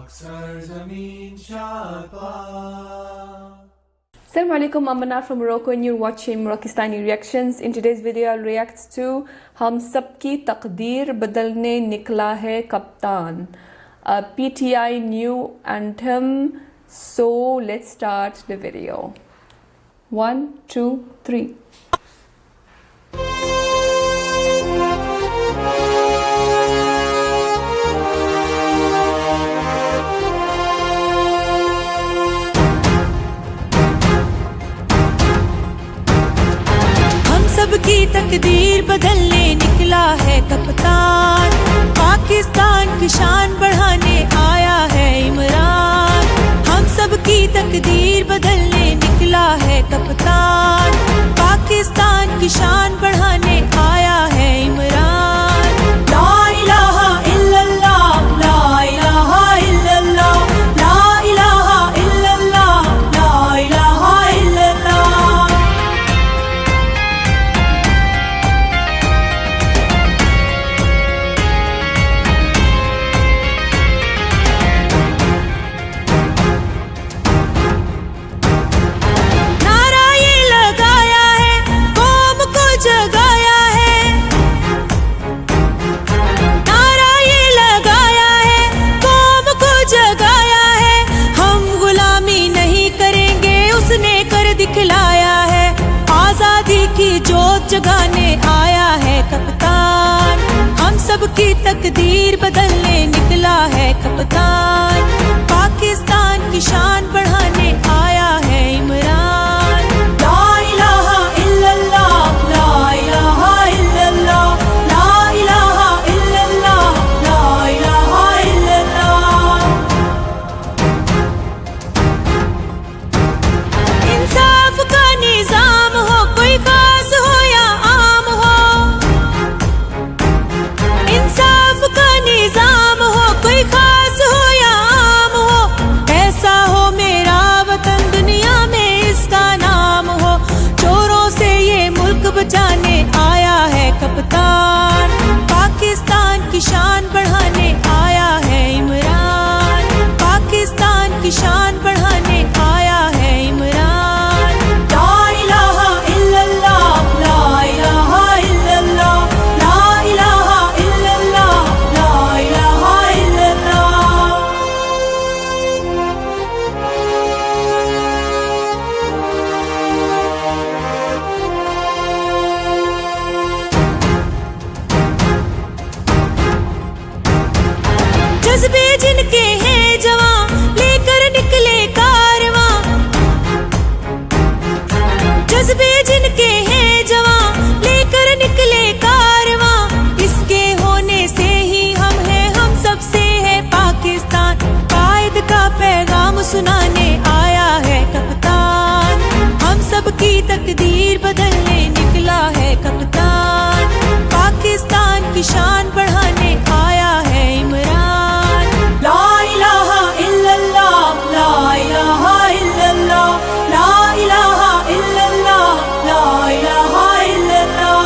Assalamu alaikum, I'm Manar from Morocco and you're watching Moroccistani Reactions. In today's video I'll react to हम सबकी तकदीर बदलने निकला है कप्तान, a PTI new anthem. So let's start the video. 1, 2, 3. सबकी तकदीर बदलने निकला है कप्तान, पाकिस्तान की शान बढ़ाने आया है इमरान। हम सबकी तकदीर बदलने निकला है कप्तान, पाकिस्तान की शान बढ़ाने आया है इमरान। ला इलाहा इल्लल्लाह, ला इलाहा इल्लल्लाह, ला इलाहा इल्लल्लाह, ला इलाहा इल्लल्लाह। दिखलाया है आजादी की जोत जगाने आया है कप्तान, हम सबकी तकदीर बदलने निकला है कप्तान, पाकिस्तान की शान बढ़ाने आया है इमरान। ला इलाहा इल्लल्लाह, ला इलाहा इल्लल्लाह, ला इलाहा इल्लल्लाह, ला इलाहा इल्लल्लाह। इंसाफ का निजाम हो, कोई खास हो या आम हो, इंसाफ का निजाम हो, कोई खास हो या आम हो, ऐसा हो मेरा वतन दुनिया में इसका नाम हो। चोरों से ये मुल्क बचाने आया है कप्तान, पाकिस्तान की शान बढ़ाने आया है इमरान, पाकिस्तान की शान बढ़ाने आया है इमरान। ला इलाहा इल्लल्लाह, ला इलाहा इल्लल्लाह, ला इलाहा इल्लल्लाह, ला इलाहा इल्लल्लाह। जज्बे जिनके हैं जवां लेकर निकले कारवां, जज्बे जिनके हैं जवां लेकर निकले कारवां, इसके होने से ही हम हैं, हम सबसे है पाकिस्तान। कायद का पैगाम सुनाने आया है कप्तान, हम सबकी तकदीर बदलने निकला है कप्तान, पाकिस्तान की शान बढ़ाने आया है इमरान। ला इलाहा इल्लल्लाह, ला इलाहा इल्लल्लाह, ला इलाहा इल्लल्लाह, ला इलाहा इल्लल्लाह।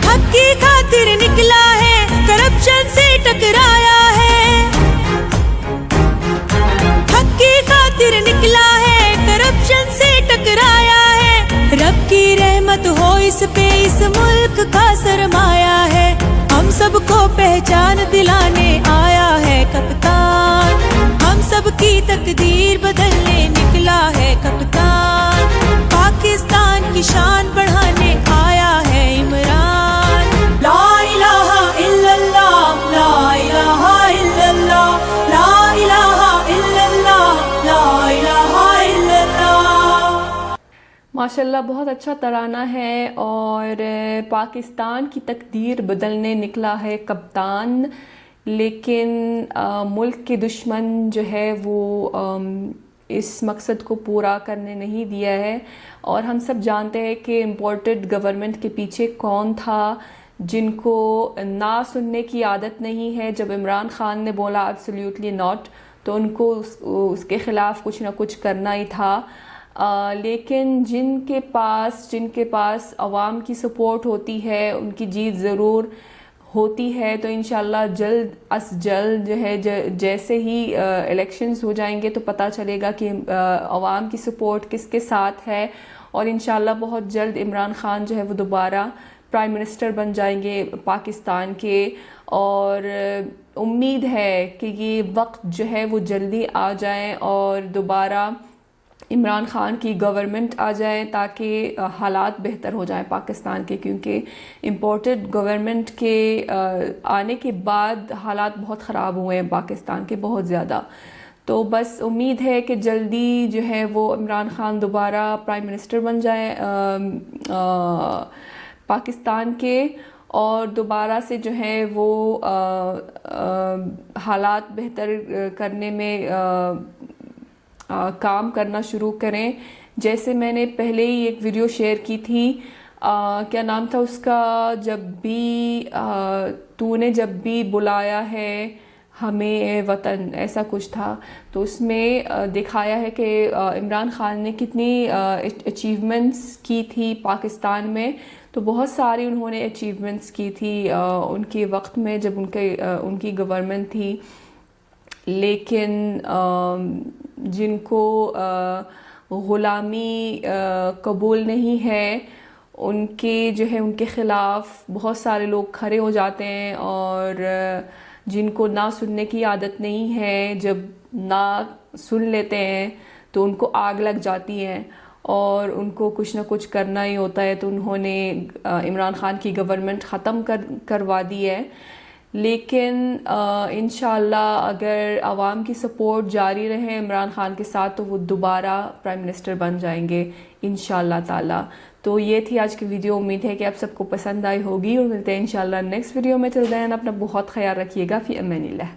हक की खातिर निकला है, करप्शन से टकराया है, हक की खातिर निकला है, करप्शन से टकराया है। रब की रहमत हो इस पे, इस मुल्क का सरमाया है, हम सबको पहचान दिलाने आया है कप्तान, हम सबकी तकदीर बदलने निकला है कप्तान, पाकिस्तान की शान बढ़ाने आया है इमरान। ला इलाहा इल्लल्लाह, ला इलाहा इल्लल्लाह, ला इलाहा इल्लल्लाह, ला इलाहा इल्लल्लाह। माशाल्लाह बहुत अच्छा तराना है और पाकिस्तान की तकदीर बदलने निकला है कप्तान, लेकिन मुल्क के दुश्मन जो है वो इस मकसद को पूरा करने नहीं दिया है। और हम सब जानते हैं कि इम्पोर्टेड गवर्नमेंट के पीछे कौन था, जिनको ना सुनने की आदत नहीं है। जब इमरान खान ने बोला एब्सोल्युटली नॉट, तो उनको उसके ख़िलाफ़ कुछ ना कुछ करना ही था। लेकिन जिनके पास अवाम की सपोर्ट होती है उनकी जीत ज़रूर होती है। तो इंशाल्लाह जल्द अज जल्द जो है जैसे ही इलेक्शंस हो जाएंगे तो पता चलेगा कि अवाम की सपोर्ट किसके साथ है, और इंशाल्लाह बहुत जल्द इमरान खान जो है वो दोबारा प्राइम मिनिस्टर बन जाएंगे पाकिस्तान के। और उम्मीद है कि ये वक्त जो है वो जल्दी आ जाए और दोबारा इमरान खान की गवर्नमेंट आ जाए ताकि हालात बेहतर हो जाए पाकिस्तान के, क्योंकि इम्पोर्टेड गवर्नमेंट के आने के बाद हालात बहुत ख़राब हुए हैं पाकिस्तान के, बहुत ज़्यादा। तो बस उम्मीद है कि जल्दी जो है वो इमरान खान दोबारा प्राइम मिनिस्टर बन जाए पाकिस्तान के, और दोबारा से जो है वो हालात बेहतर करने में काम करना शुरू करें। जैसे मैंने पहले ही एक वीडियो शेयर की थी, क्या नाम था उसका, तूने जब भी बुलाया है हमें वतन, ऐसा कुछ था। तो उसमें दिखाया है कि इमरान खान ने कितनी अचीवमेंट्स की थी पाकिस्तान में। तो बहुत सारी उन्होंने अचीवमेंट्स की थी उनके वक्त में जब उनकी गवर्नमेंट थी। लेकिन जिनको ग़ुलामी कबूल नहीं है उनके ख़िलाफ़ बहुत सारे लोग खड़े हो जाते हैं, और जिनको ना सुनने की आदत नहीं है जब ना सुन लेते हैं तो उनको आग लग जाती है और उनको कुछ ना कुछ करना ही होता है। तो उन्होंने इमरान खान की गवर्नमेंट ख़त्म करवा दी है। लेकिन इंशाल्लाह अगर आवाम की सपोर्ट जारी रहे इमरान खान के साथ तो वो दोबारा प्राइम मिनिस्टर बन जाएंगे इंशाल्लाह ताला। तो ये थी आज की वीडियो। उम्मीद है कि आप सबको पसंद आई होगी, और मिलते हैं इंशाल्लाह नेक्स्ट वीडियो में। टिल देन अपना बहुत ख्याल रखिएगा। फी अमानिल्लाह।